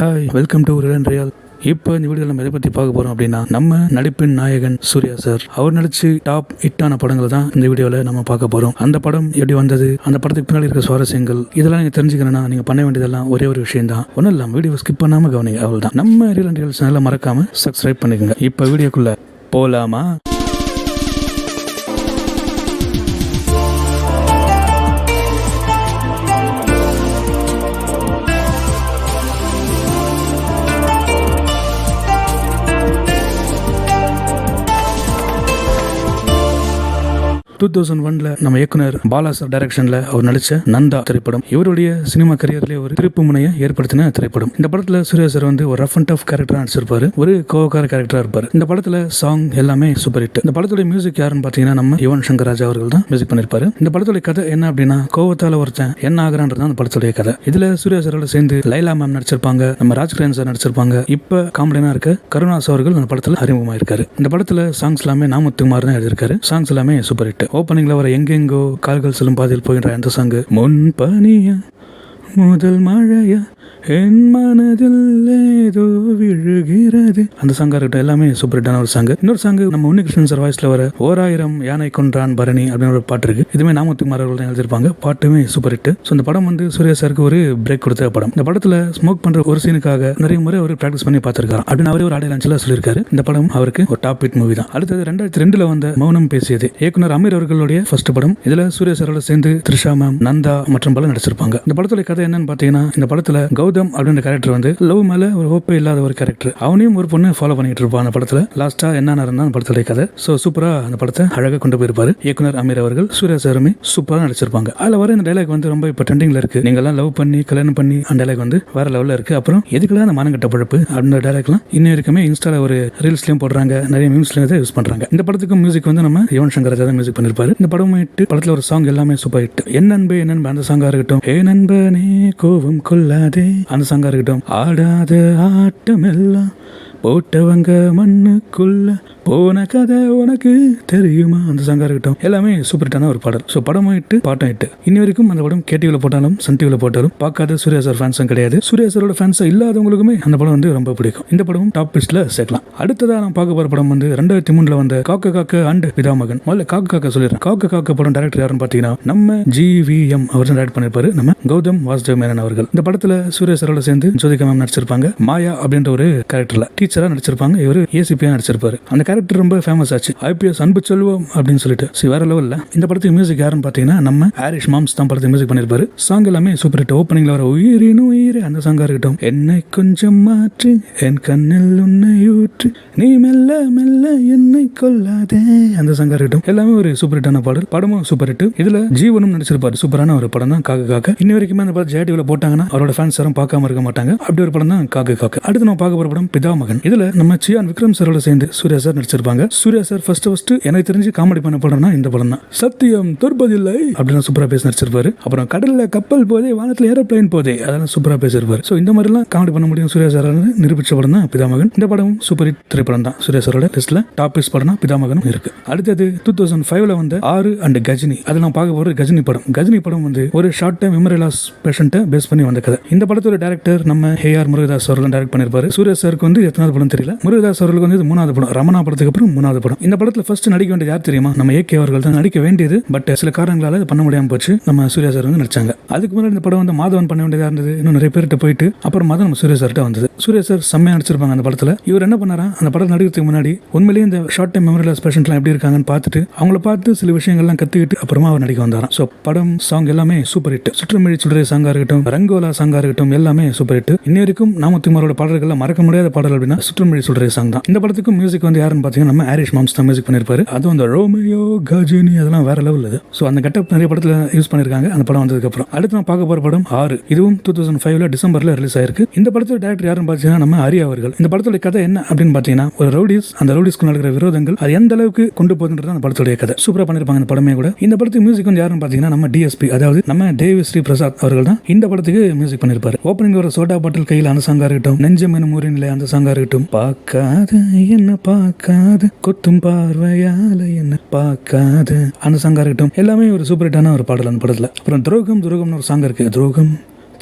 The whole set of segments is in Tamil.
Hi, welcome to real and real. இப்போ இந்த வீடியோவில் நம்ம எதை பற்றி பார்க்க போகிறோம் அப்படின்னா, நம்ம நடிப்பின் நாயகன் சூர்யா சார் அவர் நடிச்சு டாப் ஹிட்டான படங்கள் தான் இந்த வீடியோவில் நம்ம பார்க்க போகிறோம். அந்த படம் எப்படி வந்தது, அந்த படத்துக்கு பின்னாடி இருக்க சுவாரஸ்யங்கள், இதெல்லாம் நீங்கள் தெரிஞ்சுக்கணும்னா நீங்கள் பண்ண வேண்டியதெல்லாம் ஒரே ஒரு விஷயம் தான். ஒன்றும் இல்லாமல் வீடியோ ஸ்கிப் பண்ணாமல் கவனிங்க, அவள் தான். நம்ம ரியல் அண்ட் ரியல் சேனலை மறக்காமல் சப்ஸ்கிரைப் பண்ணிக்கோங்க. இப்போ வீடியோக்குள்ளே போகலாமா? 2001 நம்ம இயக்குனர் பாலா சார் டைரக்ஷன்ல அவர் நடிச்ச நந்தா திரைப்படம் இவருடைய சினிமா கரியர்லேயே ஒரு திருப்பு முனையை ஏற்படுத்தின திரைப்படம். இந்த படத்துல சூர்யா சார் ஒரு ரஃப் அண்ட் டஃப் கேரக்டரா நடிச்சிருப்பாரு, ஒரு கோவக்கார கேரக்டரா இருப்பாரு. இந்த படத்துல சாங் எல்லாமே சூப்பர் ஹிட். இந்த படத்துடைய மியூசிக் யாருன்னு பாத்தீங்கன்னா நம்ம யுவன் சங்கர் ராஜா அவர்கள் தான் மியூசிக் பண்ணிருப்பாரு. இந்த படத்துடைய கதை என்ன அப்படின்னா, கோவத்தால ஒருத்தன் என்ன ஆகிறான்றது அந்த படத்துடைய கதை. இதுல சூர்யா சாரோட சேர்ந்து லைலா மேம் நடிச்சிருப்பாங்க, நம்ம ராஜ்கிரண் சார் நடிச்சிருப்பாங்க. இப்ப காமெடினா இருக்க கருணாஸ் அவர்கள் அந்த படத்துல அறிமுகமாயிருக்காரு. இந்த படத்துல சாங்ஸ் எல்லாமே நாமத்துக்குமார் தான் எழுதியிருக்காரு. சாங்ஸ் எல்லாமே சூப்பர் ஹிட். ஓப்பனிங்ல வர எங்கெங்கோ கால்கள் செல்லும் பாதையில் போகின்ற அந்த சாங்கு, முன் பனியா முதல் மழையா என் மனதில் ஏதோ விழுகிறது, அந்த சாங்கா இருக்கட்டும், எல்லாமே சூப்பர் ஹிட்டான ஒரு சாங். இன்னொரு சாங் நம்ம உன்னிகிருஷ்ணன் சார் வாய்ஸ்ல வர ஓராயிரம் யானை கொன்றான் பரணி அப்படின்னு ஒரு பாட்டு இருக்கு. இதுமே நாமத்துக்குமார் அவர்கள் தான் எழுதியிருப்பாங்க. பாட்டுமே சூப்பர் ஹிட். ஸோ இந்த படம் சூர்யா சாருக்கு ஒரு பிரேக் கொடுத்த படம். இந்த படத்துல ஸ்மோக் பண்ற ஒரு சீனுக்காக நிறைய முறை அவர் பிராக்டிஸ் பண்ணி பார்த்திருக்காரு அப்படின்னு அவரே ஒரு ஆடியோ லான்ச்ல சொல்லியிருக்காரு. இந்த படம் அவருக்கு ஒரு டாப் ஹிட் மூவி தான். அடுத்தது 2002 வந்த மௌனம் பேசியது இயக்குனர் அமீர் அவர்களுடைய ஃபர்ஸ்ட் படம். இதுல சூர்யா சாரோட சேர்ந்து த்ரிஷா மேம், நந்தா மற்றும் பல நடிச்சிருப்பாங்க. இந்த படத்துடைய கதை என்னன்னு பாத்தீங்கன்னா, இந்த படத்துல கௌதம் அப்படின்ற கேரக்டர் லவ் மேல ஒரு ஹோப்பே இல்லாத ஒரு கேரக்டர். அவனையும் ஒரு பொண்ணு ஃபாலோ பண்ணிட்டு இருப்பான். அந்த படத்துல லாஸ்டா என்ன நடந்தா அந்த படத்துடைய கதை. சோ சூப்பரா அந்த படத்தை அழகா கொண்டு போயிருப்பாரு இயக்குனர் அமீர் அவர்கள். சூர்யா சாருமே சூப்பரா நடிச்சிருப்பாங்க. அதுல வர இந்த டைலாக் ரொம்ப இப்ப ட்ரெண்டிங்ல இருக்கு. நீங்க எல்லாம் லவ் பண்ணி கல்யாணம் பண்ணி, அந்த டைலாக் வேற லெவல்ல இருக்கு. அப்புறம் எதுக்குலாம் அந்த மானங்கட்ட பழப்பு அப்படின்ற டைலாக்லாம் இன்னும் இருக்குமே இன்ஸ்டால ஒரு ரீல்ஸ்லயும் போடுறாங்க, நிறைய மீம்ஸ்லயும் யூஸ் பண்றாங்க. இந்த படத்துக்கு மியூசிக் நம்ம யுவன் சங்கர் ராஜா தான் மியூசிக் பண்ணிருப்பாரு. இந்த படம் படத்துல ஒரு சாங் எல்லாமே சூப்பர் ஹிட். என் நண்பே என் நண்பே அந்த சாங்கா இருக்கட்டும், ஏ நண்பனே கோவம் கொள்ளாதே அந்த சாங்கா இருக்கட்டும், ஆடாத ஆட்டம் எல்லாம் போட்டவங்க மண்ணுக்குள்ள போன கதை உனக்கு தெரியுமா அந்த சாங்கா இருக்கட்டும், எல்லாமே சூப்பர் ஹிட்டான ஒரு பாடல். ஸோ படமும் ஹிட், பாட்டும் ஹிட். இன்னி வரைக்கும் அந்த படம் கேடிவில போட்டாலும் சன் டிவில போட்டாலும் பார்க்காத சூர்யா சார் ஃபேன்ஸும் கிடையாது. சூர்யா சாரோட ஃபேன்ஸ் இல்லாதவங்களுக்குமே அந்த படம் ரொம்ப பிடிக்கும். இந்த படமும் டாப் லிஸ்ட்ல சேர்க்கலாம். அடுத்ததா நான் பார்க்க போற படம் 2003 வந்த காக்க காக்க அண்ட் பிதாமகன். முதல்ல காக்க காக்க சொல்லிடுறேன். காக்க காக்க படம் டைரக்டர் யாருன்னு பார்த்தீங்கன்னா நம்ம GVM அவர் டைரக்ட் பண்ணிருப்பாரு, நம்ம கௌதம் வாசுதேவ் மேனன் அவர்கள். இந்த படத்துல சூர்யா சாரோட சேர்ந்து ஜோதிகா மேம் நடிச்சிருப்பாங்க. மாயா அப்படின்ற ஒரு கேரக்டர்ல டீச்சரா நடிச்சிருப்பாங்க. இவர் ஏசிபியா நடிச்சிருப்பாரு. அந்த கேரக்டர் ரொம்ப ஃபேமஸ் ஆச்சு. IPS அன்பு செல்வம் அப்படின்னு சொல்லிட்டு வேற லெவல்ல. இந்த படத்துக்கு மியூசிக் யாருன்னு பாத்தீங்கன்னா நம்ம ஹாரிஸ் மாம்ஸ் தான் படத்துக்கு மியூசிக் பண்ணிருப்பாரு. சாங் எல்லாமே சூப்பர் ஹிட். ஓப்பனிங்ல வர உயிரின் உயிரே அந்த சாங்கா இருக்கட்டும், என்னை கொஞ்சம் மாற்றி என் கண்ணில் உன்னை ஊற்றி நீ மெல்ல மெல்ல என்னை கொல்லாதே அந்த சாங்கா இருக்கட்டும், எல்லாமே ஒரு சூப்பர் ஹிட்டான பாடல். படமும் சூப்பர் ஹிட். இதுல ஜீவனும் நடிச்சிருப்பாரு. சூப்பரான ஒரு படம் தான் காக்க காக்க. இன்ன வரைக்குமே அந்த படம் ஜெயடிவில போட்டாங்கன்னா அவரோட ஃபேன்ஸ் யாரும் பார்க்காம இருக்க மாட்டாங்க. அப்படி ஒரு படம் தான் காக்க காக்க. அடுத்து நம்ம பார்க்க போற படம் பிதாமகன். இதுல நம்ம சியான் விக்ரம் சாரோட சேர்ந்து சூர்யா சார் நடிச்சிருப்பாங்க. சூர்யா சார் ஃபர்ஸ்ட் எனக்கு தெரிஞ்சு காமெடி பண்ண படம்னா இந்த படம் தான். சத்தியம் தோற்பதில்லை அப்படின்னு சூப்பரா பேசி நடிச்சிருப்பாரு. அப்புறம் கடல்ல கப்பல் போதே, வானத்துல ஏரோப்ளைன் போதே, அதெல்லாம் சூப்பரா பேசிருப்பாரு. சோ இந்த மாதிரி எல்லாம் காமெடி பண்ண முடியும் சூர்யா சார் நிரூபிச்ச படம் தான் பிதாமகன். இந்த படம் சூப்பர் ஹிட் திரைப்படம் தான். சூர்யா சாரோட லிஸ்ட்ல டாப் லிஸ்ட் படம் பிதாமகனும் இருக்கு. அடுத்தது 2005 வந்த 6 அண்ட் கஜினி. அது நான் பார்க்க போற கஜினி படம். கஜினி படம் ஒரு ஷார்ட் டைம் மெமரி லாஸ் பேஷண்ட்டை பேஸ் பண்ணி வந்த கதை. இந்த படத்தோட டைரக்டர் நம்ம AR முருகதாஸ் அவர்கள் டைரக்ட் பண்ணிருப்பாரு. சூர்யா சாருக்கு எத்தனாவது படம் தெரியல. முருகதாஸ் அவர்களுக்கு இது 3வது படம். ரமணா படத்துக்கு அப்புறம் 3வது படம். இந்த படத்துல ஃபர்ஸ்ட் நடிக்க வேண்டியது யார் தெரியுமா? நம்ம AK அவர்கள் தான் நடிக்க வேண்டியது. பட் சில காரணங்களால அது பண்ண முடியாம போச்சு. நம்ம சூர்யா சார் நடிச்சாங்க. அதுக்கு முன்னாடி இந்த படம் மாதவன் பண்ண வேண்டியதா இருந்தது. இன்னும் நிறைய பேர்கிட்ட போயிட்டு அப்புறமா தான் நம்ம சூர்யா சார்கிட்ட வந்தது. சூர்யா சார் செம்மையா நடிச்சிருப்பாங்க அந்த படத்துல. இவர் என்ன பண்ணாரா, அந்த படம் நடிக்கிறதுக்கு முன்னாடி உண்மையிலேயே இந்த ஷார்ட் டைம் மெமரி லாஸ் பேஷண்ட்லாம் எப்படி இருக்காங்கன்னு பார்த்துட்டு அவங்கள பார்த்து சில விஷயங்கள்லாம் கத்துக்கிட்டு அப்புறமா அவர் நடிக்க வந்தாராம். ஸோ படம் சாங் எல்லாமே சூப்பர் ஹிட். சுற்றுமொழி சுடரே சாங்கா இருக்கட்டும், ரங்கோலா சாங்கா இருக்கட்டும், எல்லாமே சூப்பர் ஹிட். இன்ன வரைக்கும் நாமத்துக்குமாரோட பாடல்கள் மறக்க முடியாத பாடல் அப்படின்னா சுற்றுமொழி சுடரே சாங் தான். இந்த படத்துக்கு மியூசிக் யாருன்னு பாத்தீங்கன்னா நம்ம ஹாரிஸ் மாம்ஸ் தான் மியூசிக் பண்ணிருப்பாரு. அதுவும் அந்த ரோமியோ கஜினி அதெல்லாம் வேற லெவல். ஸோ அந்த கெட்டப் நிறைய படத்துல யூஸ் பண்ணிருக்காங்க அந்த படம் வந்ததுக்கு அப்புறம். அடுத்து நான் பார்க்க போற படம் 6. இதுவும் 2005 டிசம்பர்ல ரிலீஸ் ஆயிருக்கு. இந்த படத்தோட டைரக்டர் யாருன்னு பாத்தீங்கன்னா நம்ம ஹரி அவர்கள். இந்த படத்தோட கதை என்ன அப்படின்னு பாத்தீங்கன்னா, ஒரு ரவுடிஸ், அந்த ரவுடிஸ்க்கு நடக்கிற விரோதங்கள் அது எந்த அளவுக்கு கொண்டு போகுதுன்றது அந்த படத்தோட கதை. சூப்பரா பண்ணிருப்பாங்க இந்த படமே கூட. இந்த படத்துக்கு மியூசிக் யாருன்னு பாத்தீங்கன்னா நம்ம DSP, அதாவது நம்ம தேவி ஸ்ரீ பிரசாத் அவர்கள் தான் இந்த படத்துக்கு மியூசிக் பண்ணிருப்பாரு. ஓப்பனிங் ஒரு சோடா பாட்டில் கையில் அந்த சாங்கா இருக்கட்டும், நெஞ்சம் எனும் ஊரின் நிலை அந்த சாங்கா இருக்கட்டும், பார்க்காத என்ன பார்க்காத கொத்தும் பார்வையால என்ன பார்க்காத அந்த சாங்கா இருக்கட்டும், எல்லாமே ஒரு சூப்பர் ஹிட்டான ஒரு பாடல் அந்த படத்துல. அப்புறம் துரோகம்னு ஒரு சாங் இருக்கு. துரோகம்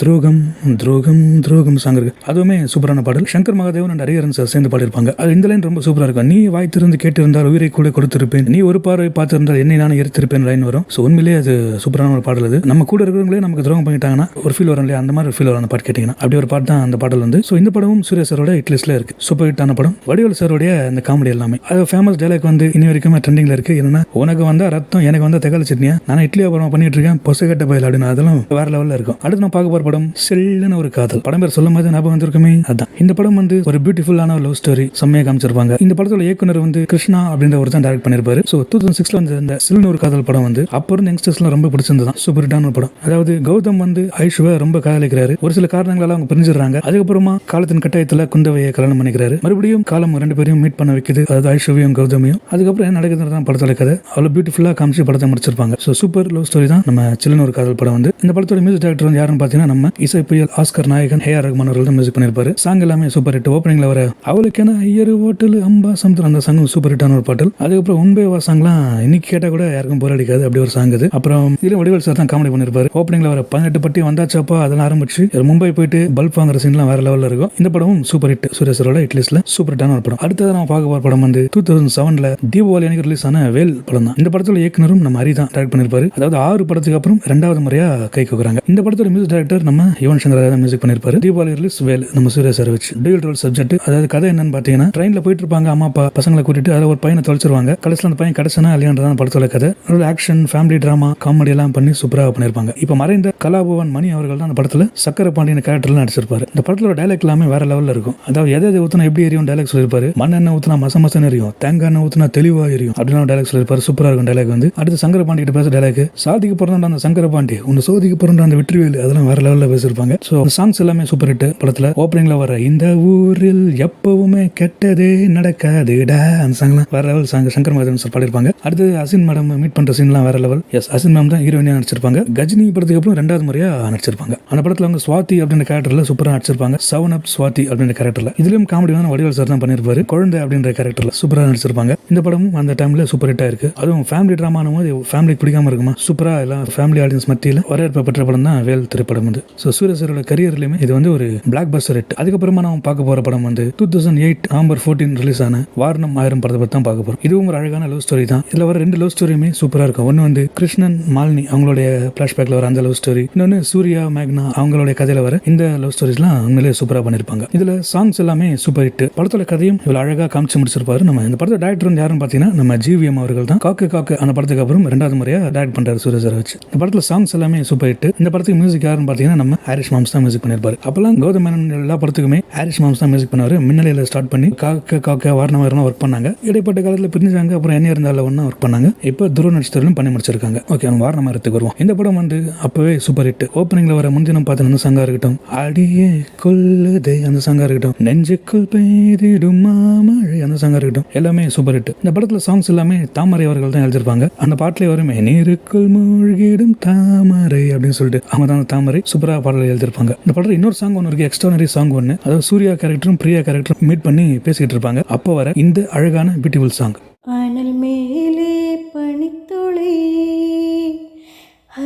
துரோகம் துரோகம் துரோகம் சாங் இருக்கு, அதுவுமே சூப்பரான பாடல். சங்கர் மகாதேவன் அண்ட் ஹரிஹரன் சார் சேர்ந்து பாடியிருப்பாங்க. அது இந்த லைன் ரொம்ப சூப்பரா இருக்கும். நீ வாய் திறந்து கேட்டிருந்தால் உயிரை கூட கொடுத்திருப்பேன், நீ ஒரு பார்வை பார்த்திருந்தால் என்னை நானே எடுத்திருப்பேன் லைன் வரும். ஸோ உண்மையிலேயே அது சூப்பரான ஒரு பாடல். அது நம்ம கூட இருக்கிறவங்களே நமக்கு துரோகம் பண்ணிட்டாங்கன்னா ஒரு ஃபீல் வரும் இல்லையா, அந்த மாதிரி ஒரு ஃபீல் வரும் அந்த பாட்டு கேட்டிங்கன்னா. அப்படி ஒரு பாட்டு தான் அந்த பாடல் வந்து. ஸோ இந்த படமும் சூர்யா சாரோட ஹிட் லிஸ்ட்ல இருக்கு. சூப்பர் ஹிட்டான படம். வடிவேல் சாரோடைய அந்த காமெடி எல்லாமே அது ஃபேமஸ் டைலாக் வந்து இனி வரைக்குமே ட்ரெண்டிங்ல இருக்கு. என்னன்னா, உனக்கு வந்தா ரத்தம் எனக்கு வந்தா தக்காளி சட்னியா, நான் இட்லி அப்புறம் பண்ணிட்டு இருக்கேன் பொசகட்ட பயில் அப்படின்னு. அதெல்லாம் வேற லெவலில் இருக்கும். அடுத்து நான் பார்க்க போற படம் செல்லுன்னு ஒரு காதல். படம் பேர் சொல்லும் போது ஞாபகம் வந்திருக்குமே, அதான். இந்த படம் வந்து ஒரு பியூட்டிஃபுல்லான ஒரு லவ் ஸ்டோரி செம்மையா காமிச்சிருப்பாங்க. இந்த படத்தோட இயக்குனர் வந்து கிருஷ்ணா அப்படின்ற ஒரு தான் டைரக்ட் பண்ணிருப்பாரு. ஸோ 2006 வந்து இந்த செல்லுன்னு ஒரு காதல் படம் வந்து அப்போ இருந்த யங்ஸ்டர்ஸ்லாம் ரொம்ப பிடிச்சிருந்தது. சூப்பர் ஹிட்டான ஒரு படம். அதாவது கௌதம் வந்து ஐஷுவை ரொம்ப காதலிக்கிறாரு. ஒரு சில காரணங்களால அவங்க பிரிஞ்சிடறாங்க. அதுக்கப்புறமா காலத்தின் கட்டாயத்தில் குந்தவையை கல்யாணம் பண்ணிக்கிறாரு. மறுபடியும் காலம் ரெண்டு பேரையும் மீட் பண்ண வைக்குது, அதாவது ஐஷுவையும் கௌதமையும். அதுக்கப்புறம் என்ன நடக்குதுன்னு படத்தோட கதை அவ்வளோ பியூட்டிஃபுல்லா காமிச்சு படத்தை முடிச்சிருப்பாங்க. ஸோ சூப்பர் லவ் ஸ்டோரி தான் நம்ம சில்லுன்னு ஒரு காதல் படம் வந்து. இந்த படத்தோட மியூசிக் டைரக்டர் வந்து யாருன்னு பார்த்தீங்கன்னா நம்ம இசை புயல் ஆஸ்கர் நாயகன் ஏ ஆர் ரஹ்மான் அவர்கள் தான் மியூசிக் பண்ணியிருப்பாரு. சாங் எல்லாமே சூப்பர் ஹிட். ஓப்பனிங்ல வர அவளுக்கென ஐயரு ஹோட்டல் அம்பா சமுத்திரம் அந்த சாங் சூப்பர் ஹிட்டான ஒரு பாடல். அதுக்கப்புறம் உண்பேவா சாங்லாம் இன்னைக்கு கேட்டா கூட யாருக்கும் போர் அடிக்காது, அப்படி ஒரு சாங் அது. அப்புறம் இதுல வடிவேல் சார் தான் காமெடி பண்ணிருப்பாரு. ஓப்பனிங்ல வர 18 பட்டி வந்தாச்சாப்பா அதெல்லாம் ஆரம்பிச்சு மும்பை போயிட்டு பல்ப் வாங்குற சீன்லாம் வேற லெவல்ல இருக்கும். இந்த படமும் சூப்பர் ஹிட். சூர்யா சாரோட ஹிட் லிஸ்ட்ல சூப்பர் ஹிட்டான ஒரு படம். அடுத்தது நம்ம பார்க்க போற படம் வந்து 2007 தீபாவளி அன்னைக்கு ரிலீஸ் ஆன வேல் படம் தான். இந்த படத்தோட இயக்குனரும் நம்ம ஹரி தான் டைரக்ட் பண்ணிருப்பாரு. அதாவது 6 படத்துக்கு அப்புறம் 2வது முறையா கை கோக்குறாங்க. இந்த படத்தோட மியூசிக் டைரக்டர் நம்ம யுவன் சங்கர் ராஜா மியூசிக் பண்ணிருப்பாரு. தீபாவளி ரிலீஸ் வேல் நம்ம சூர்யா சார் வச்சு டியூல் ரோல் சப்ஜெக்ட். அதாவது கதை என்னன்னு பாத்தீங்கன்னா, ட்ரெயின்ல போயிட்டு இருப்பாங்க அம்மா அப்பா பசங்களை கூட்டிட்டு, அதில் ஒரு பையனை தொலைச்சிருவாங்க. கடைசியில் அந்த பையன் கிடைச்சனா இல்லையான்றதான் படத்தோட கதை. ஒரு ஆக்ஷன் ஃபேமிலி டிராமா காமெடி எல்லாம் பண்ணி சூப்பராக பண்ணிருப்பாங்க. இப்போ மறைந்த கலாபவன் மணி அவர்கள் தான் அந்த படத்துல சக்கர பாண்டியன் கேரக்டர்ல நடிச்சிருப்பாரு. இந்த படத்தோட டைலாக் எல்லாமே வேற லெவல்ல இருக்கும். அதாவது எதை ஊத்துனா எப்படி எரியும் டைலாக் சொல்லிருப்பாரு. மண்ணெண்ணெய் ஊத்துனா மச மசன்னு எரியும், தேங்காய் எண்ணெய் ஊத்துனா தெளிவா எரியும் அப்படின்னு டைலாக் சொல்லிருப்பாரு. சூப்பரா இருக்கும் டைலாக் வந்து. அடுத்து சங்கர பாண்டி கிட்ட பேச டைலாக், சாதிக்கு பிறந்த அந்த சங்கர பாண்டி உன்னை சோதிக்கு பிறந்த அந்த வெற்றிவேலு, அதெல்லாம் வேற லெவல்ல பேசிருப்பாங்க. ஸோ சாங்ஸ் எல்லாமே சூப்பர் ஹிட். படத்துல ஓப்பனிங்ல வர இந்த ஊரில் எப்பவுமே கெட்டதே நடக்காதுடா அந்த சாங்லாம் வேற level song. Shankar Mahadevan sir பாடிருப்பாங்க. அடுத்து அசின் மேடம் மீட் பண்ற சீன்லாம் வேற லெவல். எஸ், அசின் மேம் தான் ஹீரோயினா நடிச்சிருப்பாங்க. கஜினி படத்துக்கு அப்புறம் 2வது முறையா நடிச்சிருப்பாங்க. அந்த படத்துல அவங்க சுவாதி அப்படின்ற கேரக்டர்ல சூப்பரா நடிச்சிருப்பாங்க. சவன் அப் சுவாதி அப்படின்ற கேரக்டர்ல. இதுலயும் காமெடி வந்து வடிவேல் சார் தான் பண்ணிருப்பாரு. குழந்தை அப்படின்ற கேரக்டர்ல சூப்பரா நடிச்சிருப்பாங்க. இந்த படமும் அந்த டைம்ல சூப்பர் ஹிட்டா இருக்கு. அதுவும் ஃபேமிலி டிராமானும் போது ஃபேமிலிக்கு பிடிக்காம இருக்குமா, சூப்பரா எல்லாம் ஃபேமிலி ஆடியன்ஸ் மத்தியில் வரவேற்பு பெற்ற படம் தான் வேல் திரைப்படம் வந்து. ஸோ சூர்யா சாரோட கரியர்லயுமே இது வந்து ஒரு பிளாக் பஸ்டர் ஹிட். அதுக்கப்புறமா நம்ம பார்க்க போற படம் வந்து 2008 நவம்பர் 14 ரிலீஸ் ஆன வாரணம் 1000 படத்தை பத்தி தான் பார்க்க போறோம். இதுவும் ஒரு அழகான லவ் ஸ்டோரி தான். இதுல வர 2 லவ் ஸ்டோரியுமே சூப்பரா இருக்கும். ஒன்னு வந்து கிருஷ்ணன் மாலினி அவங்களுடைய பிளாஷ்பேக்ல வர அந்த லவ் ஸ்டோரி, இன்னொன்னு சூர்யா மேக்னா அவங்களுடைய கதையில வர இந்த லவ் ஸ்டோரிஸ்லாம் உண்மையிலேயே சூப்பரா பண்ணிருப்பாங்க. இதுல சாங்ஸ் எல்லாமே சூப்பர் ஹிட். படத்தோட கதையும் இவ்வளவு அழகா காமிச்சு முடிச்சிருப்பாரு. நம்ம இந்த படத்தோட டைரக்டர் வந்து யாருன்னு பாத்தீங்கன்னா நம்ம ஜிவிஎம் அவர்கள் தான். காக்கு காக்கு அந்த படத்துக்கு அப்புறம் 2வது முறையா டைரக்ட் பண்றாரு சூர்யா சார் வச்சு. இந்த படத்துல சாங்ஸ் எல்லாமே சூப்பர் ஹிட். இந்த படத்துக்கு மியூசிக் யாருன்னு பாத்தீங்கன்னா நம்ம ஹாரிஸ் மாம்ஸ் தான் மியூசிக் பண்ணிருப்பாரு. அப்பெல்லாம் கௌதம் மேனன் எல்லா படத்துக்குமே ஹாரிஸ் மாம்ஸ் தான் மியூசிக் பண்ணாரு. மின்னலையில ஸ்டார்ட் பண்ணி காக்க காக்க வாரணம் வாரணம் ஒர்க் பண்ணாங்க. இடைப்பட்ட காலத்துல பிரிஞ்சாங்க. அப்புறம் என்ன இருந்தாலும் ஒன்னா ஒர்க் பண்ணாங்க. இப்போ துருவ நட்சத்திரம் பண்ணி முடிச்சிருக்காங்க. ஓகே, நம்ம வாரணம் வாரத்துக்கு வருவோம். இந்த படம் வந்து அப்பவே சூப்பர் ஹிட். ஓப்பனிங்ல வர முன்தினம் பார்த்து அந்த சங்கா இருக்கட்டும், அடியே கொல்லுதே அந்த சங்கா இருக்கட்டும், நெஞ்சுக்குள் பெய்திடும் மாமழை அந்த சங்கா இருக்கட்டும், எல்லாமே சூப்பர் ஹிட். இந்த படத்துல சாங்ஸ் எல்லாமே தாமரை அவர்கள் தான் எழுதிருப்பாங்க. அந்த பாட்டிலே வருமே நீருக்குள் மூழ்கிடும் தாமரை அப்படின்னு சொல்லிட்டு அவங்க தான் தாமரை சூப்பரா பாடல் எழுதிருப்பாங்க. இந்த படத்துல இன்னொரு சாங் ஒன்று இருக்கு, எக்ஸ்ட்ரானரி சாங் ஒன்று. அதாவது சூர்யா கேரக்டரும் பிரியா கேரக்டரும் மீட் பண்ணி பேசிக்கிட்டு இருப்பாங்க. அப்போ வர இந்த அழகான பியூட்டிஃபுல் சாங். அனல் மேலே பனித்துளி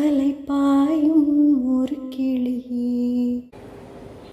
அலை பாயும் ஒரு கிளி.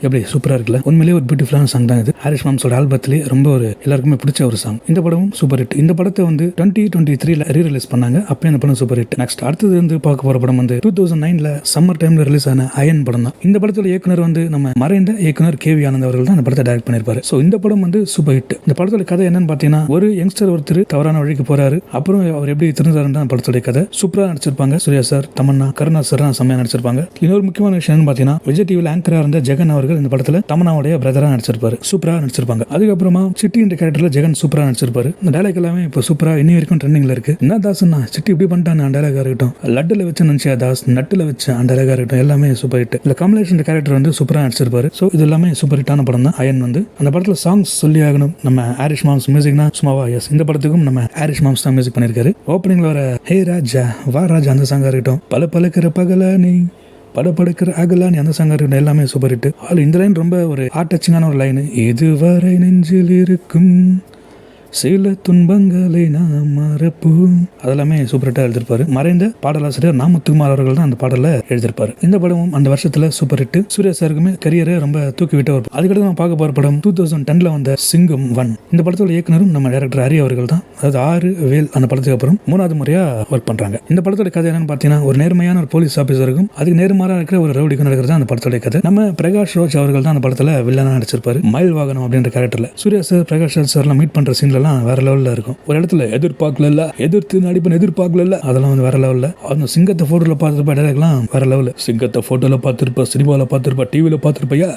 எப்படி சூப்பரா இருக்குல்ல. உண்மையிலேயே ஒரு பியூட்டிஃபுல்லான சாங் தான் இது. ஹாரிஸ் மாம்ஸோட ஆல்பத்திலேயே ரொம்ப ஒரு எல்லாருக்குமே பிடிச்ச ஒரு சாங். இந்த படமும் சூப்பர் ஹிட். இந்த படத்தை வந்து 2023 ரீ ரிலீஸ் பண்ணாங்க. அப்போ இந்த படம் சூப்பர் ஹிட். நெக்ஸ்ட் அடுத்தது வந்து பார்க்க போற படம் வந்து 2009 சம்மர் டைம்ல ரிலீஸ் ஆன அயன் படம் தான். இந்த படத்தோட இயக்குனர் வந்து நம்ம மறைந்த இயக்குனர் கேவி ஆனந்த் அவர்கள் தான் இந்த படத்தை டைரக்ட் பண்ணிருப்பாரு. ஸோ இந்த படம் வந்து சூப்பர் ஹிட். இந்த படத்தோட கதை என்னன்னு பாத்தீங்கன்னா, ஒரு யங்ஸ்டர் ஒருத்தர் தவறான வழிக்கு போறாரு. அப்புறம் அவர் எப்படி திருந்தாருன்னு தான் படத்தோட கதை. சூப்பரா நடிச்சிருப்பாங்க. சூர்யா சார், தமன்னா, கருணா சார் செம்மையா நடிச்சிருப்பாங்க. இன்னொரு முக்கியமான விஷயம் என்னன்னு பாத்தீங்கன்னா, விஜய் டிவில ஆங்கரா இருந்த ஜெகன் அவர்கள் இந்த படத்துல தமன்னாவுடைய பிரதரா நடிச்சிருப்பாரு. சூப்பரா நடிச்சிருப்பாங்க. அதுக்கப்புறமா சிட்டி என்ற கேரக்டர்ல ஜெகன் சூப்பரா நடிச்சிருப்பாரு. இந்த டைலாக் எல்லாமே இப்போ சூப்பரா இன்னி வரைக்கும் ட்ரெண்டிங்ல இருக்கு. என்ன தாஸ்னா சிட்டி இப்படி பண்ணிட்டான் அந்த டைலாகா இருக்கட்டும், லட்டுல வச்சு நினைச்சா தாஸ் நட்டுல வச்சு அந்த டைலாகா இருக்கட்டும், எல்லாமே சூப்பர் ஹிட். இல்ல கமலேஷன் கேரக்டர் வந்து சூப்பரா நடிச்சிருப்பாரு. ஸோ இது எல்லாமே சூப்பர் ஹிட்டான படம் தான் அயன் வந்து. அந்த படத்துல சாங்ஸ் சொல்லி ஆகணும். நம்ம ஹாரிஸ் மாம்ஸ் மியூசிக்னா சும்மாவா. எஸ், இந்த படத்துக்கும் நம்ம ஹாரிஸ் மாம்ஸ் தான் மியூசிக் பண்ணிருக்காரு. ஓப்பனிங்ல வர ஹே ராஜா வா ராஜா அந்த சாங்கா இருக்கட்டும், பல பழுக்கிற பகல நீ படப்படுக்கிற அகலானி அந்த சாங் இருக்கட்டும், எல்லாமே சூப்பர் ஹிட். இந்த லைன் ரொம்ப ஒரு ஹார்ட் டச்சிங்கான ஒரு லைன். இதுவரை நெஞ்சில் இருக்கும் சில துன்பங்களை நாம் மறப்போம் அதெல்லாமே சூப்பர் ஹிட்டா எழுதிருப்பாரு. மறைந்த பாடலாசிரியர் நாமுத்துக்குமார் அவர்கள் தான் அந்த பாடலை எழுதியிருப்பாரு. இந்த படமும் அந்த வருஷத்துல சூப்பர் ஹிட். சூர்யா சாருக்குமே கரியரை ரொம்ப தூக்கி விட்ட ஒரு அதுக்கடுத்து நம்ம பார்க்க போற படம் 2010ல வந்த சிங்கம் 1. இந்த படத்தோட இயக்குனரும் நம்ம டைரக்டர் ஹரி அவர்கள் தான். அதாவது 6 வேல் அந்த படத்துக்கு அப்புறம் 3வது முறையா ஒர்க் பண்றாங்க. இந்த படத்தோட கதை என்னன்னு பாத்தீங்கன்னா, ஒரு நேர்மையான ஒரு போலீஸ் ஆபீசருக்கும் அதுக்கு நேர்மாறா இருக்கிற ஒரு ரவுடிக்கும் நடக்கிறது அந்த படத்தோட கதை. நம்ம பிரகாஷ் ராஜ் அவர்கள் தான் அந்த படத்துல வில்லனா நடிச்சிருப்பாரு. மயில் வாகனம் அப்படின்ற கேரக்டர்ல சூர்யா சார் பிரகாஷ் ராஜ் சார்லாம் மீட் பண்ற சீன்ல எல்லாம் வேற லெவல்ல இருக்கும். ஒரு இடத்துல எதிர்பார்க்கல எதிர்த்து நடிப்பன் எதிர்பார்க்கல அதெல்லாம் வந்து வேற லெவல்ல. அந்த சிங்கத்தை போட்டோல பார்த்துருப்பா டைரக்ட்லாம் வேற லெவல். சிங்கத்தை போட்டோல பார்த்துருப்பா, சினிமாவில் பார்த்துருப்பா, டிவியில பார்த்துருப்பையா,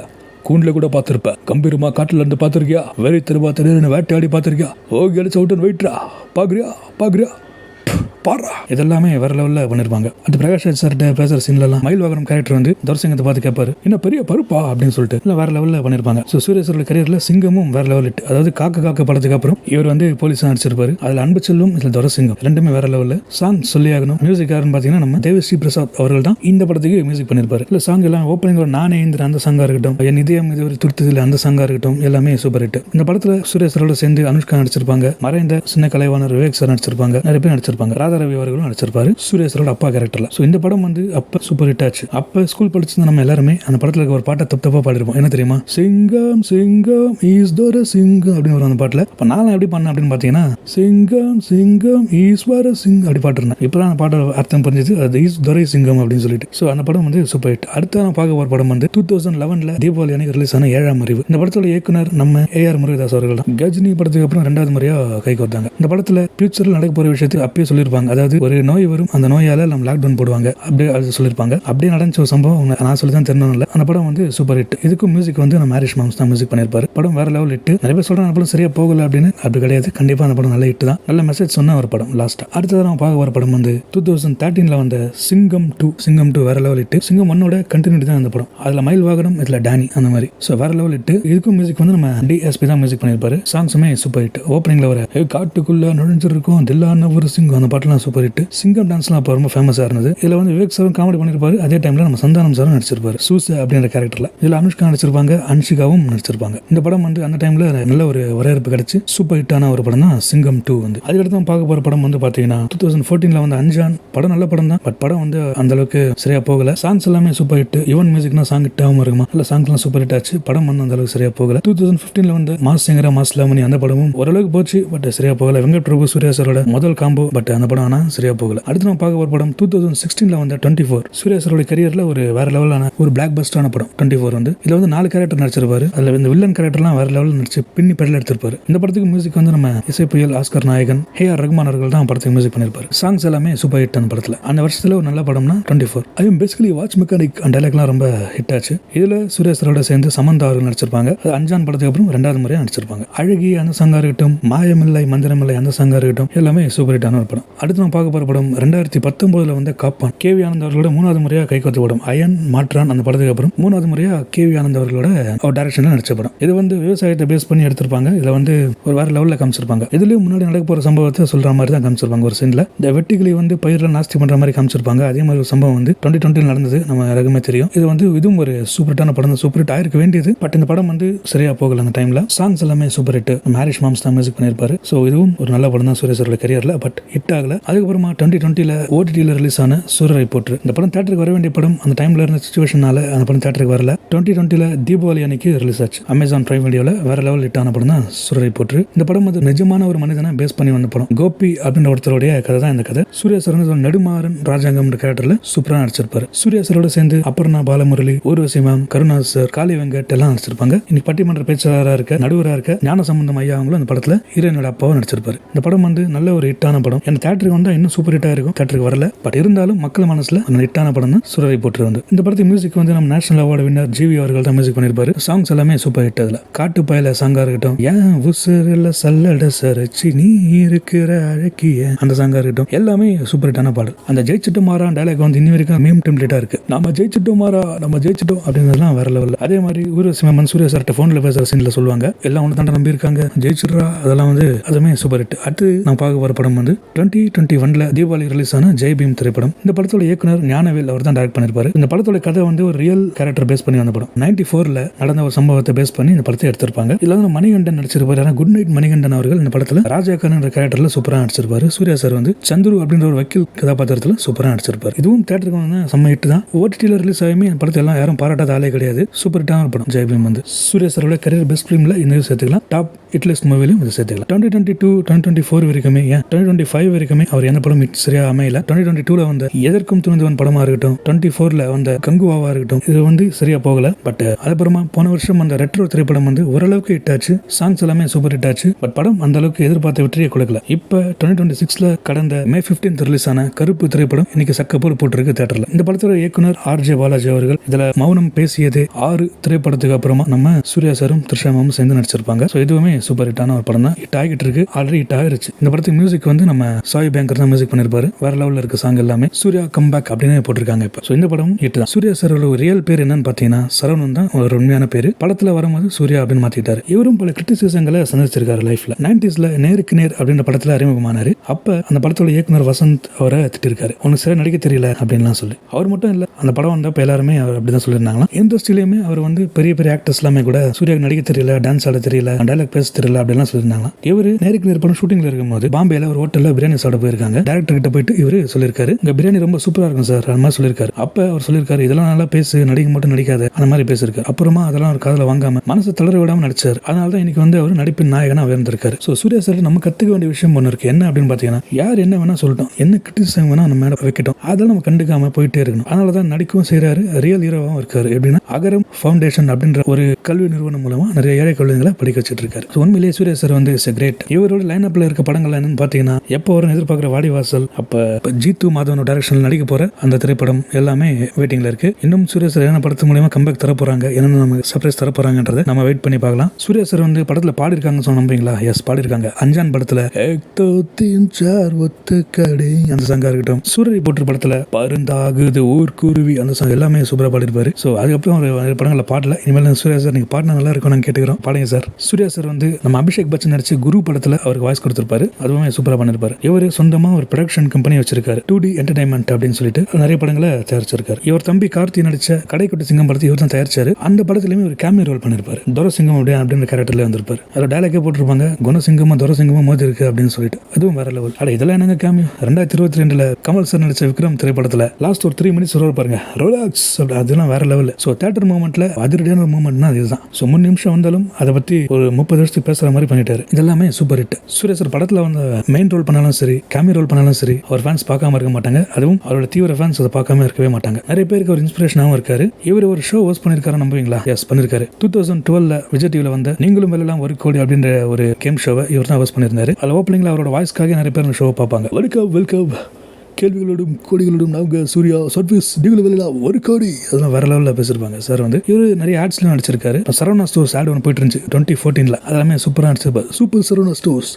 கூண்டில் கூட பார்த்துருப்ப, கம்பீரமா காட்டுல இருந்து பார்த்துருக்கியா, வெறி திரும்ப திடீர்னு வேட்டையாடி பார்த்துருக்கியா, ஓகே அடிச்சு அவுட்டன் வெயிட்ரா பாக்குறியா பாரா இதெல்லாமே வேற லெவலில் பண்ணிருப்பாங்க. அது பிரகாஷ் ராஜ் சார்கிட்ட பேசுற சீன்லாம் மயில் வாகனம் கேரக்டர் வந்து தர்சிங்கத்தை பார்த்து கேட்பாரு, என்ன பெரிய பருப்பா அப்படின்னு சொல்லிட்டு இல்லை வேற லெவலில் பண்ணிருப்பாங்க. ஸோ சூர்யா சாரோட கரியர்ல சிங்கமும் வேற லெவல் ஹிட். அதாவது காக்க படத்துக்கு அப்புறம் இவர் வந்து போலீஸா நடிச்சிருப்பாரு. அதுல அன்பு செல்லும் இதுல துரசிங்கம் ரெண்டுமே வேற லெவலில். சாங் சொல்லி ஆகணும். மியூசிக் யாருன்னு பாத்தீங்கன்னா நம்ம தேவஸ்ரீ பிரசாத் அவர்கள் தான் இந்த படத்துக்கு மியூசிக் பண்ணிருப்பாரு. இல்ல சாங் எல்லாம் ஓப்பனிங் ஒரு நானே இந்த அந்த சாங்கா இருக்கட்டும், என் இதயம் இது ஒரு துருத்ததில் அந்த சாங்கா இருக்கட்டும், எல்லாமே சூப்பர் ஹிட். இந்த படத்துல சூர்யா சாரோட சேர்ந்து அனுஷ்கா நடிச்சிருப்பாங்க. மறைந்த சின்ன கலைவாணர் விவேக் சார் நடிச்சிருப்பாங்க. நிறைய பேர் நடிச்சிருப்பாங்க. ராதாரவி அவர்களும் நடிச்சிருப்பாரு சூர்யா சாரோட அப்பா கேரக்டர்ல. ஸோ இந்த படம் வந்து அப்ப சூப்பர் ஹிட் ஆச்சு. அப்ப ஸ்கூல் படிச்சிருந்த நம்ம எல்லாருமே அந்த படத்துல இருக்க ஒரு பாட்டை தப்பா பாடிருப்போம். என்ன தெரியுமா? சிங்கம் சிங்கம் ஈஸ்வர சிங்கம் அப்படின்னு வரும் அந்த பாட்டுல. அப்ப நான் எப்படி பண்ணேன் அப்படின்னு பாத்தீங்கன்னா, சிங்கம் சிங்கம் ஈஸ்வர சிங்கம் அப்படி பாட்டுருந்தேன். இப்பதான் அந்த பாட்டோட அர்த்தம் புரிஞ்சது, அது ஈஸ்வர சிங்கம் அப்படின்னு சொல்லிட்டு. ஸோ அந்த படம் வந்து சூப்பர் ஹிட். அடுத்த நான் பார்க்க போற படம் வந்து 2011ல தீபாவளி அன்னைக்கு ரிலீஸ் ஆன 7ஆம் அறிவு. இந்த படத்தோட இயக்குனர் நம்ம AR முருகதாஸ் அவர்கள் தான். கஜினி படத்துக்கு அப்புறம் 2வது முறையா கைக்கு வந்தாங்க. இந்த படத்துல ஃபியூச்சர்ல நடக்க போற விஷயத்தை அப்பயே சொல்லியிருப்பாங்க. அதாவது ஒரு நோய் வரும், அந்த நோயால நம்ம லாக்டவுன் போடுவாங்க அப்படியே அது சொல்லியிருப்பாங்க. அப்படியே நடந்த ஒரு சம்பவம் நான் சொல்லி தான் தெரியணும். அந்த படம் வந்து சூப்பர் ஹிட். இதுக்கும் மியூசிக் வந்து நம்ம ஹாரிஸ் மாம்ஸ் தான் மியூசிக் பண்ணியிருப்பாரு. படம் வேற லெவல் ஹிட். நிறைய பேர் சொல்றாங்க அந்த படம் சரியா போகல அப்படின்னு. அப்படி கிடையாது, கண்டிப்பா அந்த படம் நல்ல ஹிட் தான். நல்ல மெசேஜ் சொன்ன ஒரு படம். லாஸ்ட் அடுத்தது நம்ம பார்க்க வர படம் வந்து 2013ல வந்த சிங்கம் 2 வேற லெவல் ஹிட். சிங்கம் 1ஓட கண்டினியூட்டி தான் அந்த படம். அதுல மயில் வாகனம், இதுல டேனி அந்த மாதிரி. ஸோ வேற லெவல் ஹிட். இதுக்கும் மியூசிக் வந்து நம்ம DSP தான் மியூசிக் பண்ணியிருப்பாரு. சாங்ஸுமே சூப்பர் ஹிட். ஓப்பனிங்ல வர காட்டுக்குள்ள நுழைஞ்சிருக்கும் தில்லான ஒரு சிங்கம் அந்த பாட்டுலாம் சூப்பர் ஹிட். சிங்கம் டான்ஸ்லாம் அப்போ ரொம்ப ஃபேமஸாக இருந்தது. இதில் வந்து விவேக் சாரும் காமெடி பண்ணியிருப்பாரு. அதே டைமில் நம்ம சந்தானம் சாரும் நடிச்சிருப்பாரு சூச அப்படின்ற கேரக்டரில். இதில் அனுஷ்கா நடிச்சிருப்பாங்க, அன்ஷிகாவும் நடிச்சிருப்பாங்க. இந்த படம் வந்து அந்த டைமில் நல்ல ஒரு வரவேற்பு கிடைச்சி சூப்பர் ஹிட்டான ஒரு படம் தான் சிங்கம் 2 வந்து. அதுக்கடுத்து நம்ம பார்க்க போகிற படம் வந்து பார்த்தீங்கன்னா 2014ல வந்து அஞ்சான். படம் நல்ல படம் தான், பட் படம் வந்து அந்த அளவுக்கு சரியா போகல. சாங்ஸ் எல்லாமே சூப்பர் ஹிட். ஈவன் மியூசிக்னா சாங் ஹிட் ஆகாம இருக்குமா, இல்லை சாங்ஸ்லாம் சூப்பர் ஹிட் ஆச்சு. படம் வந்து அந்த அளவுக்கு சரியா போகல. 2015ல வந்து மாஸ் சிங்கரா மாஸ் லாமணி அந்த படமும் ஓரளவுக்கு போச்சு, பட் சரியா போகல. வெங்கட் பிரபு சூர்யா சாரோட முதல் காம்போ, பட் அந்த படம் ஆனால் சரியா போகல. அடுத்து நம்ம பார்க்க ஒரு படம் 2016ல வந்த 24. சூர்யா சாரோட கரியர்ல ஒரு வேற லெவலான ஒரு பிளாக் பஸ்டான படம் 24 வந்து. இதுல வந்து 4 கேரக்டர் நடிச்சிருப்பாரு. அதுல இந்த வில்லன் கேரக்டர்லாம் வேற லெவலில் நடிச்சு பின்னி பெடல் எடுத்திருப்பாரு. இந்த படத்துக்கு மியூசிக் வந்து நம்ம இசை புயல் ஆஸ்கர் நாயகன் AR ரஹ்மான் அவர்கள் தான் படத்துக்கு மியூசிக் பண்ணிருப்பாரு. சாங்ஸ் எல்லாமே சூப்பர் ஹிட் அந்த படத்துல. அந்த வருஷத்துல ஒரு நல்ல படம்னா 24. அதுவும் பேசிக்கலி வாட்ச் மெக்கானிக் அந்த டைலாக்லாம் ரொம்ப ஹிட் ஆச்சு. இதுல சூர்யா சாரோட சேர்ந்து சமந்தா அவர்கள் நடிச்சிருப்பாங்க. அது அஞ்சான் படத்துக்கு அப்புறம் 2வது முறையா நடிச்சிருப்பாங்க. அழகி அந்த சங்கா இருக்கட்டும், மாயமில்லை மந்திரமில்லை அந்த சங்கா இருக்கட்டும், எல்லாமே சூப்பர் ஹிட்டான ஒரு படம். அடுத்து நம்ம பார்க்க போற படம் 2019ல வந்து காப்பான். KV ஆனந்த் அவர்களோட 3வது முறையா கைகோத்த படம். அயன் மாற்றான் அந்த படத்துக்கு அப்புறம் 3வது முறையா KV ஆனந்த் அவர்களோட அவர் டைரக்ஷன்ல நடிச்ச படம். இது வந்து விவசாயத்தை பேஸ் பண்ணி எடுத்திருப்பாங்க. இதுல வந்து ஒரு வேற லெவல்ல காமிச்சிருப்பாங்க. இதுலயும் முன்னாடி நடக்க போற சம்பவத்தை சொல்ற மாதிரி தான் காமிச்சிருப்பாங்க. ஒரு சீன்ல இந்த வெட்டிகளை வந்து பயிர்ல நாஸ்தி பண்ற மாதிரி காமிச்சிருப்பாங்க. அதே மாதிரி ஒரு சம்பவம் வந்து 2020 நடந்தது, நம்ம எல்லாருக்குமே தெரியும். இது வந்து இதுவும் ஒரு சூப்பர் ஹிட்டான படம் தான். சூப்பர் ஹிட் ஆயிருக்க வேண்டியது, பட் இந்த படம் வந்து சரியா போகல அந்த டைம்ல. சாங்ஸ் எல்லாமே சூப்பர் ஹிட். நம்ம ஹாரிஸ் மாம்ஸ் தான் மியூசிக் பண்ணியிருப்பாரு. ஸோ இதுவும் ஒரு நல்ல படம் தான் சூர்யா சாரோட கரியர்ல, பட் ஹிட் ஆகல. அதுக்கப்புறமா 2020ல OTTல ரிலீஸ் ஆன சூரரை போற்று. இந்த படம் தியேட்டருக்கு வர வேண்டிய படம், அந்த டைம்ல இருந்த சிச்சுவேஷனால அந்த படம் தியேட்டருக்கு வரல. 2020ல தீபாவளி அன்னைக்கு ரிலீஸ் ஆச்சு அமேசான் பிரைம் வீடியோல. வேற லெவல் ஹிட் ஆன படம் தான் சூரரை போற்று. இந்த படம் வந்து நிஜமான ஒரு மனிதனை பேஸ் பண்ணி வந்த படம். கோபி அப்படின்ற ஒருத்தருடைய கதை தான் இந்த கதை. சூர்யா சார் வந்து நெடுமாறன் ராஜாங்கம் கேரக்டர்ல சூப்பரா நடிச்சிருப்பாரு. சூர்யா சாரோட சேர்ந்து அபர்ணா பாலமுரளி, ஊர்வசி மேம், கருணாஸ் சார், காளி வெங்கட் எல்லாம் நடிச்சிருப்பாங்க. இன்னைக்கு பட்டிமன்ற பேச்சாளராக இருக்க நடுவராக இருக்க ஞான சம்பந்தம் ஐயா அவங்களும் அந்த படத்துல ஹீரோனோட அப்பாவும் நடிச்சிருப்பாரு. இந்த படம் வந்து நல்ல ஒரு ஹிட்டான படம். எனக்கு தியேட்டருக்கு வந்தா இன்னும் சூப்பர் ஹிட்டா இருக்கும். தியேட்டருக்கு வரல, பட் இருந்தாலும் மக்கள் மனசுல அந்த ஹிட்டான படம் தான் சூரரை போற்று வந்து. இந்த படத்துக்கு மியூசிக் வந்து நம்ம நேஷனல் அவார்டு வின்னர் GV அவர்கள் தான் மியூசிக் பண்ணிருப்பாரு. சாங்ஸ் எல்லாமே சூப்பர் ஹிட். அதுல காட்டு பயல சாங்கா இருக்கட்டும், ஏன் உசுரில் சல்லட சரச்சி நீ இருக்கிற அழகிய அந்த சாங்கா இருக்கட்டும், எல்லாமே சூப்பர் ஹிட்டான பாடல். அந்த ஜெயிச்சிட்டு மாறா டயலாக் வந்து இன்னி வரைக்கும் மீம் டெம்ப்ளேட்டா இருக்கு. நம்ம ஜெயிச்சிட்டோம் மாறா, நம்ம ஜெயிச்சிட்டோம் அப்படிங்கிறதுலாம் வேற லெவல். அதே மாதிரி ஊர்வசி மேம் சூர்யா சார்ட்ட போன்ல பேசுற சீன்ல சொல்லுவாங்க, எல்லாம் ஒன்று தாண்ட நம்பி இருக்காங்க, ஜெயிச்சிடுறா, அதெல்லாம் வந்து அதுவுமே சூப்பர் ஹிட். அடுத்து நான் பார்க்க போற படம் வந்து 2021 தீபாவளி ரிலீஸ் ஆன ஜெய் பீம் திரைப்படம். இந்த படத்தோட இயக்குனர் ஞானவேல் அவர் தான் டைரக்ட் பண்ணிருப்பாரு. இந்த படத்தோட கதை வந்து ஒரு ரியல் கேரக்டர் பேஸ் பண்ணி வந்த படம். 94 நடந்த ஒரு சம்பவத்தை பேஸ் பண்ணி இந்த படத்தை எடுத்திருப்பாங்க. இதுல வந்து மணிகண்டன் நடிச்சிருப்பாரு. ஆனா குட் நைட் மணிகண்டன் அவர்கள் இந்த படத்துல ராஜாக்கான் என்ற கேரக்டர்ல சூப்பரா நடிச்சிருப்பாரு. சூர்யா சார் வந்து சந்துரு அப்படின்ற ஒரு வக்கீல் கதாபாத்திரத்துல சூப்பரா நடிச்சிருப்பாரு. இதுவும் தியேட்டருக்கு வந்து செம்ம ஹிட் தான். ஓடிடில ரிலீஸ் ஆயுமே இந்த படத்தை எல்லாம் யாரும் பாராட்டாத ஆளே கிடையாது. சூப்பர் ஹிட்டான ஒரு படம் ஜெய் பீம் வந்து. சூர்யா சாரோட கரியர் பெஸ்ட் ஃபிலிம்ல இந்த சேர்த்துக்கலாம். டாப் ஹிட் லிஸ்ட் மூவிலையும் இது சேர்த்துக்கலாம். 2022 2024 வரைக்குமே 2025 வரைக்குமே அவர் எந்த படம் சரியா அமையல. 2022 வந்த எதற்கும் துணிந்தவன் படமா இருக்கட்டும், 24 வந்த கங்குவாவா இருக்கட்டும், இது வந்து சரியா போகல. பட் அதுக்கப்புறமா போன வருஷம் அந்த ரெட்ரோ திரைப்படம் வந்து ஓரளவுக்கு ஹிட் ஆச்சு. சாங்ஸ் எல்லாமே சூப்பர் ஹிட் ஆச்சு. பட் படம் அந்த அளவுக்கு எதிர்பார்த்த வெற்றியை கொடுக்கல. இப்ப 2026 கடந்த May 15 ரிலீஸ் ஆன கருப்பு திரைப்படம் இன்னைக்கு சக்கப்போல் போட்டிருக்கு தியேட்டர்ல. இந்த படத்தோட இயக்குனர் ஆர்ஜே பாலாஜி அவர்கள் இதுல மௌனம் பேசியதே 6 திரைப்படத்துக்கு அப்புறமா நம்ம சூர்யா சாரும் த்ரிஷாமும் சேர்ந்து நடிச்சிருப்பாங்க. ஸோ இதுவுமே சூப்பர் ஹிட்டான ஒரு படம் தான். ஹிட் ஆகிட்டு இருக்கு, ஆல்ரெடி ஹிட் ஆயிருச்சு. இந்த படத்துக்கு மியூசிக் வந்து நம்ம சாய் பேங்கர் தான் மியூசிக் பண்ணிருப்பாரு. வேற லெவலில் இருக்க சாங் எல்லாமே சூர்யா கம்பேக் அப்படின்னு போட்டிருக்காங்க. இப்போ ஸோ இந்த படம் ஹிட் தான். சூர்யா சாரோட ஒரு ரியல் பேர் என்னன்னு பார்த்தீங்கன்னா சரவணன் தான் ஒரு உண்மையான பேரு. படத்துல வரும்போது சூர்யா அப்படின்னு மாத்திட்டாரு. இவரும் பல கிரிட்டிசிசங்களை சந்திச்சிருக்காரு லைஃப்ல. 90s நேருக்கு நேர் அப்படின்ற படத்துல அறிமுகமானாரு. அப்ப அந்த படத்தோட இயக்குனர் வசந்த் அவரை திட்டிருக்காரு. உனக்கு சரியா நடிக்க தெரியல அப்படின்லாம் சொல்லி. அவர் மட்டும் இல்ல, அந்த படம் வந்தப்ப எல்லாருமே அவர் அப்படிதான் சொல்லியிருந்தாங்களா. இண்டஸ்ட்ரியிலுமே அவர் வந்து பெரிய பெரிய ஆக்டர்ஸ் எல்லாமே கூட சூர்யா நடிக்க தெரியல, டான்ஸ் ஆட தெரியல, டைலாக் பேச தெரியல அப்படிலாம் சொல்லியிருந்தாங்களா. இவரு நேருக்கு நேர் படம் ஷூட்டிங்ல இருக்கும்போது பாம்பேல ஒரு ஹோட்டல்ல பிரியாணி சாப்பிட போயிருக்காங்க. டேரக்டர் கிட்ட போயிட்டு இவரு சொல்லியிருக்காரு, இங்க பிரியாணி ரொம்ப சூப்பரா இருக்கும் சார் அந்த மாதிரி சொல்லியிருக்காரு. அப்ப அவர் சொல்லியிருக்காரு, இதெல்லாம் நல்லா பேசு, நடிக்க மட்டும் நடிக்காத அந்த மாதிரி பேசியிருக்காரு. அப்புறமா அதெல்லாம் ஒரு காதுல வாங்காம மனசு தளர விடாம நடிச்சார். அதனாலதான் இன்னைக்கு வந்து அவர் நடிப்பின் நாயகனா உயர்ந்திருக்காரு. ஸோ சூர்யா சார் நம்ம கத்துக்க வேண்டிய விஷயம் ஒன்று இருக்கு. என்ன அப்படின்னு பாத்தீங்கன்னா, யார் என்ன வேணா சொல்லட்டும், என்ன கிரிட்டிசிசம் வேணா நம்ம மேல வைக்கட்டும், அதெல்லாம் நம்ம கண்டுக்காம போயிட்டே இருக்கணும். அதனாலதான் நடிக்கவும் செய்யறாரு, ரியல் ஹீரோவாகவும் இருக்காரு. எப்படின்னா அகரம் ஃபவுண்டேஷன் அப்படின்ற ஒரு கல்வி நிறுவனம் மூலமா நிறைய ஏழை குழந்தைகளை படிக்க வச்சிட்டு இருக்காரு. உண்மையிலேயே சூர்யா சார் வந்து கிரேட். இவரோட லைன் அப்ல இருக்க படங்கள் என்னன்னு பாத்தீங்கன்னா, எப்போ வரும் எதிர்பார்க்கிற வாடிவாசல், அப்ப ஜீத்து மாதவனோட டைரக்ஷன்ல நடிக்க போற அந்த திரைப்படம் எல்லாமே வெயிட்டிங்ல இருக்கு. இன்னும் சூர்யா சார் என்ன படத்து மூலமா கம்பேக் தர போறாங்க, என்ன நம்ம சர்ப்ரைஸ் தர போறாங்கன்றதை நம்ம வெயிட் பண்ணி பார்க்கலாம். சூர்யா சார் வந்து படத்துல பாடிருக்காங்கன்னு சொன்ன நம்புறீங்களா? எஸ், பாடிருக்காங்க. அஞ்சான் படத்துல அந்த சாங்கா இருக்கட்டும், சூரிய போட்டு படத்துல பருந்தாகுது ஊர்குருவி அந்த சாங் எல்லாமே சூப்பரா பாடிருப்பாரு. ஸோ அதுக்கப்புறம் ஒரு படங்களை பாடல. இனிமேல் சூர்யா சார் நீங்க பாடினா நல்லா இருக்கும் நாங்கள் கேட்டுக்கிறோம், பாடுங்க சார். சூர்யா சார் வந்து நம்ம அபிஷேக் பச்சன் நடிச்சு குரு படத்துல அவருக்கு வாய்ஸ் கொடுத்திருப்பாரு. அதுவுமே சூப்பரா பண்ணிருப்பாரு. இவர் சொந்தமா ஒரு ப்ரொடக்ஷன் கம்பெனி வச்சிருக்காரு, 2D என்டர்டைன்மெண்ட் அப்படின்னு சொல்லிட்டு நிறைய படங்களை தயாரிச்சிருக்காரு. இவர் தம்பி கார்த்தி நடிச்ச கடைக்குட்டி சிங்கம் படத்தை இவர் தான் தயாரிச்சாரு. அந்த படத்துலயுமே ஒரு கேமியோ ரோல் பண்ணிருப்பாரு. துரசிங்கம் அப்படின்ற கேரக்டர்ல வந்திருப்பாரு. அதோட டயலாக்கே போட்டிருப்பாங்க, குணசிங்கமும் துரசிங்கமும் மோதி இருக்கு அப்படின்னு சொல்லிட்டு. அதுவும் வேற லெவல். அட இதெல்லாம் என்னங்க கேமியோ. 2022 கமல் சார் நடிச்ச விக்ரம் திரைப்படத்துல லாஸ்ட் ஒரு 3 மினிட்ஸ் ரோல் பாருங்க, ரோலாக்ஸ் அதெல்லாம் வேற லெவல். ஸோ தியேட்டர் மூமெண்ட்ல அதிரடியான ஒரு மூமெண்ட்னா இதுதான். ஸோ 3 நிமிஷம் வந்தாலும் அதை பத்தி ஒரு 30 வருஷத்துக்கு பேசுற மாதிரி பண்ணிட்டாரு. இதெல்லாமே சூப்பர் ஹிட். சூர்யா சார் படத்துல வந்து மெயின் ரோல் பண்ணாலும் சரி, கேமியோ ரோல் பண்ணாலும் சரி, அவர் ஃபேன்ஸ் பார்க்காம இருக்க மாட்டாங்க. அதுவும் அவரோட தீவிர ஃபேன்ஸ் அதை பார்க்காம இருக்கவே மாட்டாங்க. நிறைய பேருக்கு ஒரு இன்ஸ்பிரேஷனாகவும் இருக்காரு. இவர் ஒரு ஷோ ஹோஸ்ட் பண்ணிருக்காரு, நம்புவீங்களா? எஸ், பண்ணிருக்காரு. 2012 விஜய் டிவில வந்த நீங்களும் வெல்லலாம் ஒரு கோடி அப்படின்ற ஒரு கேம் ஷோவை இவர் தான் ஹோஸ்ட் பண்ணியிருந்தாரு. அதில் ஓப்பனிங்ல அவரோட வாய்ஸ்க்காக நிறைய பேர் ஷோவை பார்ப்பாங்க. வெல்கம் கேள்விகளோடும் கோடிகளோடும் நாங்க சூர்யா சர்வீஸ் நீங்களும் வெல்லலாம் ஒரு கோடி, அதெல்லாம் வேற லெவலில் பேசிருப்பாங்க. சார் வந்து இவர் நிறைய ஆட்ஸ்லாம் நடிச்சிருக்காரு. சரவணா ஸ்டோர்ஸ் ஆட் ஒன்று போயிட்டு இருந்துச்சு 2014. அதெல்லாமே சூப்பராக நடிச்சிருப்பாரு. சூப்பர் சரவணா ஸ்டோர்ஸ்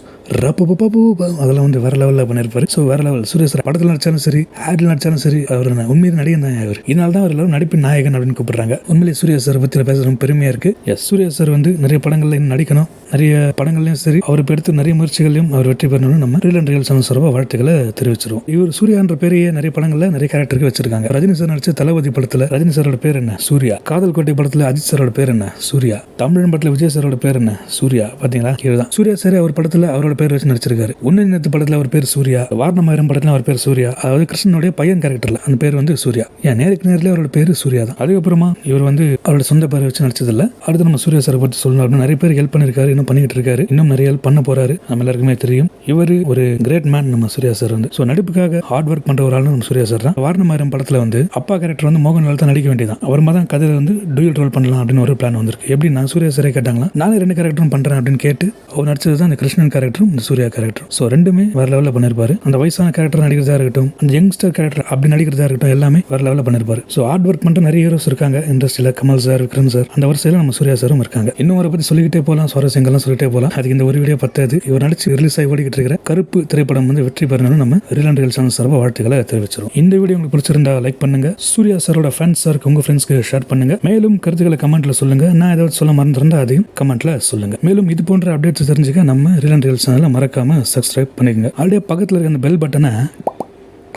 அதெல்லாம் வந்து வேற லெவலில் பண்ணிருப்பாரு. ஸோ வேற லெவல். சூர்யா சார் படத்தில் நடிச்சாலும் சரி, ஆட்ல நடிச்சாலும் சரி, அவர் உண்மையிலே நடிகன் தான் அவர். இதனால தான் அவர் நடிப்பின் நாயகன் அப்படின்னு கூப்பிடுறாங்க. உண்மையிலே சூர்யா சார் பற்றி பேசுறது பெருமையா இருக்கு. எஸ், சூர்யா சார் வந்து நிறைய படங்கள்ல நடிக்கணும், நிறைய படங்கள்லயும் சரி, அவர் எடுத்து நிறைய முயற்சிகளையும் அவர் வெற்றி பெறணும்னு நம்ம ரியல் அண்ட் ரியல் சேனல் சார்பாக வாழ்த்துக்களை தெரிவிச்சிருவோம். இவர் சூர்யான்ற பேரையே நிறைய படங்கள்ல நிறைய கேரக்டருக்கு வச்சிருக்காங்க. ரஜினி சார் நடிச்ச தளபதி படத்துல ரஜினி சாரோட பேர் என்ன? சூர்யா. காதல் கோட்டை படத்துல அஜித் சாரோட பேர் என்ன? சூர்யா. தமிழன் படத்துல விஜய் சாரோட பேர் என்ன? சூர்யா. பாத்தீங்களா? இதுதான் சூர்யா சார் அவர் படத்துல அவரோட பேர் வச்சு நடிச்சிருக்காரு. உன்னினத்து படத்துல அவர் பேர் சூர்யா. வாரணமாயிரம் படத்துல அவர் பேர் சூர்யா. அதாவது கிருஷ்ணனுடைய பையன் கேரக்டர்ல அந்த பேர் வந்து சூர்யா. ஏன் நேருக்கு நேரிலே அவரோட பேரு சூர்யா தான். அதுக்கப்புறமா இவர் வந்து அவரோட சொந்த பேரை வச்சு நடிச்சதில்ல. அடுத்து நம்ம சூர்யா சாரை பற்றி சொல்லணும் அப்படின்னு நிறைய பேர் ஹெல்ப் பண்ணிருக்காரு, இன்னும் பண்ணிட்டு இருக்காரு, இன்னும் நிறைய ஹெல்ப் பண்ண போறாரு. நம்ம எல்லாருக்குமே தெரியும். இவர் ஒரு கிரேட் மேன் நம்ம சூர்யா சார் வந்து. ஸோ நடிப்புக்காக ஹார்ட் ஒர்க் பண்ற ஒரு ஆள் நம்ம சூர்யா சார் தான். வாரணமாயிரம் படத்துல வந்து அப்பா கேரக்டர் வந்து மோகன்லால் தான் நடிக்க வேண்டியதான். அவர் தான் கதையில வந்து டூயல் ரோல் பண்ணலாம் அப்படின்னு ஒரு பிளான் வந்திருக்கு. எப்படி நான் சூர்யா சாரே கேட்டாங்களா, நானே 2 கேரக்டரும் பண்றேன் அப்படின்னு கேட்டு அவர் நடிச்சது தான் இந்த கிருஷ்ணன் கேரக்டரும் இந்த சூர்யா கேரக்டரும். ஸோ ரெண்டுமே வேற லெவலில் பண்ணிருப்பாரு. அந்த வயசான கேரக்டர் நடிக்கிறதா இருக்கட்டும், அந்த யங்ஸ்டர் கேரக்டர் அப்படி நடிக்கிறதா இருக்கட்டும், எல்லாமே வேற லெவலில் பண்ணிருப்பாரு. ஸோ ஹார்ட் ஒர்க் பண்ற நிறைய ஹீரோஸ் இருக்காங்க இண்டஸ்ட்ரியில. கமல் சார், விக்ரம் சார், அந்த வரிசையில நம்ம சூர்யா சாரும் இருக்காங்க. இன்னும் அவரை பத்தி சொல்லிக்கிட்டே போகலாம், சுவாரஸ்யங்கள்லாம் சொல்லிட்டே போகலாம். அதுக்கு இந்த ஒரு வீடியோ பத்தாது. இவர் நடிச்சு ரிலீஸ் ஆகி ஓடிக்கிட்டு இருக்கிற கருப்பு திரைப்படம் வந்து வெற்றி பெறணும்னு நம்ம ரியல் அண்ட் ரியல் சேனல் சார்பாக வாழ்த்துக்களை தெரிவிச்சிடும். இந்த வீடியோ உங்களுக்கு பிடிச்சிருந்தா லைக் பண்ணுங்க. சூர்யா சாரோட ஃபேன்ஸ் சாருக்கு உங்க ஃப்ரெண்ட்ஸ்க்கு ஷேர் பண்ணுங்க. மேலும் கருத்துக்களை கமெண்ட்ல சொல்லுங்க. நான் ஏதாவது சொல்ல மறந்துருந்தா அதையும் கமெண்ட்ல சொல்லுங்க. மேலும் இது போன்ற அப்டேட்ஸ் தெரிஞ்சுக்க நம்ம ரீல் அண்ட் ரீல்ஸ் சேனலை மறக்காம சப்ஸ்கிரைப் பண்ணிக்கங்க. அப்படியே பக்கத்தில் இருக்க அந்த பெல் பட்டனை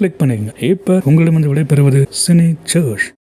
கிளிக் பண்ணிக்கங்க. இப்ப உங்களிடம் விடைபெறுவது சினி சர்ச்.